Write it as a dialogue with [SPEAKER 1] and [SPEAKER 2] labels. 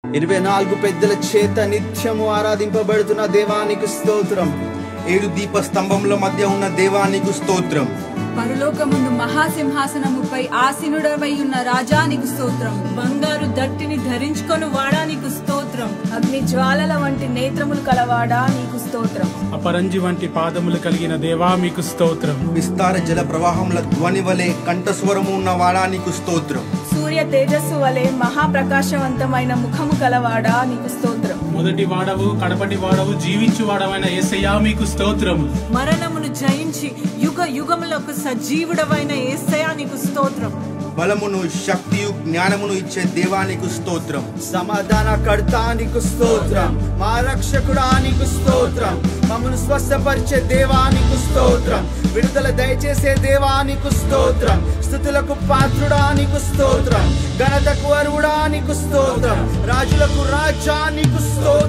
[SPEAKER 1] 24 పెద్దల చేత నిత్యము ఆరాధింపబడుతున్న దేవానికి స్తోత్రం.
[SPEAKER 2] 7 దీపస్తంభముల మధ్య ఉన్న దేవానికి స్తోత్రం.
[SPEAKER 3] పరలోకమందు మహాసింహాసనముపై ఆసీనుడవై ఉన్న రాజానికి స్తోత్రం.
[SPEAKER 4] బంగారు దట్టిని ధరించుకొని వాడా నీకు స్తోత్రం.
[SPEAKER 5] అగ్ని జ్వాలల వంటి నేత్రములు కలవాడా నీకు స్తోత్రం.
[SPEAKER 6] అపరంజి వంటి పాదములు కలిగిన దేవా మీకు స్తోత్రం.
[SPEAKER 2] విస్తార జల ప్రవాహముల ధ్వని వలె కంఠస్వరము ఉన్న వాడా నీకు స్తోత్రం.
[SPEAKER 5] సూర్య తేజస్సు వలె మహాప్రకాశవంతమైన ముఖము కలవాడా నీకు స్తోత్రం.
[SPEAKER 6] మొదటి వాడవు కడపటి వాడవు జీవించు వాడవైన యేసయ్యా మీకు స్తోత్రం.
[SPEAKER 4] మరణమును జయించి యుగ యుగములకు సజీవుడవైన యేసయ్యా నీకు స్తోత్రం.
[SPEAKER 2] బలమును శక్తియు జ్ఞానమును ఇచ్చే దేవానికి స్తోత్రం.
[SPEAKER 1] సమాధానకర్తానికి స్తోత్రం. మా రక్షకుడానికి స్తోత్రం. మమ్మను స్వస్థపరిచే దేవానికి స్తోత్రం. విడుదల దయచేసే దేవానికి స్తోత్రం. స్తుతులకు పాత్రుడానికి స్తోత్రం. ఘనతకు అర్హుడానికి స్తోత్రం. రాజులకు రాజానికి స్తోత్రం.